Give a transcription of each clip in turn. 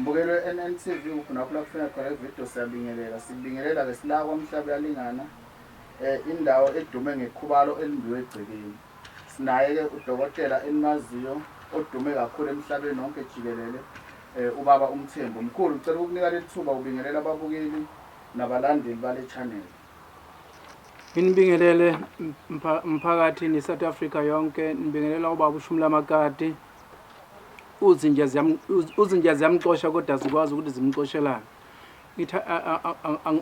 Mbukelo NNTV ukhona kufika khona ivideo sibingelela ke sila kwaMhlaba yalingana indawo edume ngekhubalo elimbiwe egcekeni. Sinaye ke udokotela enimaziyo odume kakhulu emhlabeni wonke jikelele ubaba uMthembu. Mkhulu ngicela ukunika lethuba ubingelela ababukeli nabalandeli bale channel. Ngibingelele mphakathini South Africa yonke, ngibingelela ubaba uShumla Makati. Uzinja ziyamxosha kodwa zikwazi ukuthi zimxoshelane. Ngithi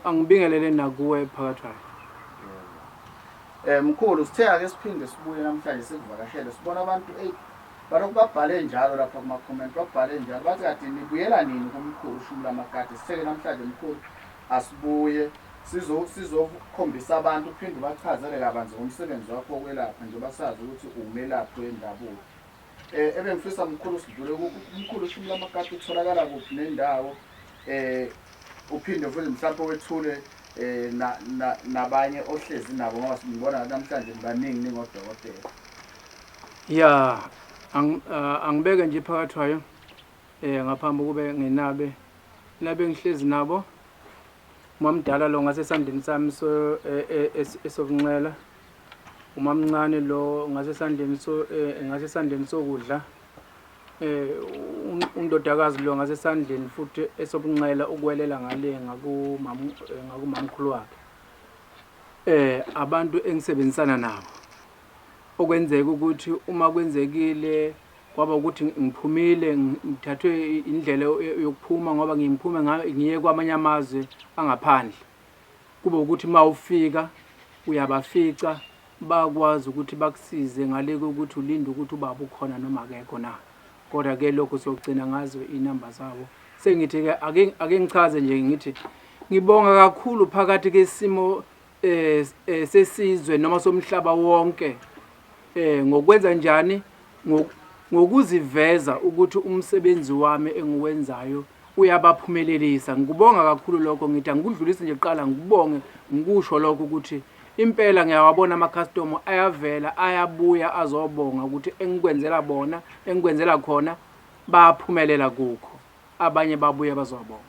angibingelele nakuwe phakathi. Mkhulu sithe ake siphinde sibuye namhlanje sikuvakashele sibona abantu balokhu babhale njalo lapha kuma comment babhale njalo bathi kade nibuyela nini kumkhulu uShumla Makati. Sitheke namhlanje mkhulu asibuye sizokhombisa abantu uphinde bachazele kabanzi ngomsebenzi wakho wokwelapha nje basazi ukuthi umelaphi wendabuko. Ebengifisa mkhulu sidlule umkhulu uShumla Makati utholakala kuphi nendawo uphinde futhi mhlawumbe wethule nabanye ohlezi nabo ngoba sibona namhlanje baningi ningodokotela. Ya angibeke nje phakathi wayo ngaphambi kube ngenabe ngihlezi nabo umamdala lo ngasesandleni sami so esokunxela, umamncane lo ngasesandleni sokudla, undodakazi lo ngasesandleni futhi esobunxela ukwelela ngale ngakumamkhulu wakhe. Abantu engisebenzisana nabo okwenzeka ukuthi uma kwenzekile kwaba ukuthi ngiphumile ngithathwe indlela yokuphuma ngoba ngiphume ngiye kwamanye amazwe angaphandle, kube ukuthi mawufika uyabafica bakwazi ukuthi bakusize ngale ukuthi ulinde ukuthi ubaba ukhona noma akekho na. Kodwa ke lokho siyogcina ngazo inamba zabo. Sengithi ke ake ngichaze nje ngithi ngibonga kakhulu phakathi kesimo sesizwe noma somhlaba wonke ngokwenza njani ngokuziveza ukuthi umsebenzi wami engiwenzayo uyabaphumelelisa. Ngikubonga kakhulu lokho, ngithi angikudlulisi nje kuqala ngikubonge ngikusho lokho ukuthi impela ngiyawabona ama-customer ayavela ayabuya azobonga ukuthi engikwenzela khona baphumelela kukho, abanye babuye bazobonga.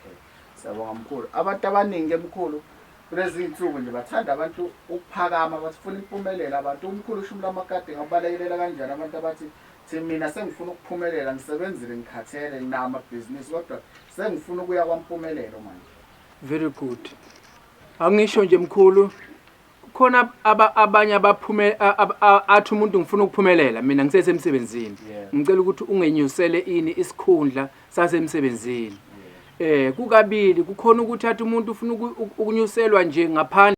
Okay, siyabonga mkhulu. Abantu abaningi mkhulu kulezi insuku nje bathanda abantu ukuphakama, basifuna impumelelo abantu. Umkhulu uShumla Makati ngabalekelela kanjani abantu abathi mina sengifuna ukuphumelela, ngisebenzile ngikhathele nginamabhizinisi kodwa sengifuna ukuya kwampumelelo manje? Very good. Angisho nje mkhulu, khona abanye athi umuntu ngifuna ukuphumelela mina ngisesemsebenzini. Ngicela ukuthi ungenyusele isikhundla sasemsebenzini. Kukabili kukhona ukuthi athi umuntu ufuna ukunyuselwa nje ngaphandle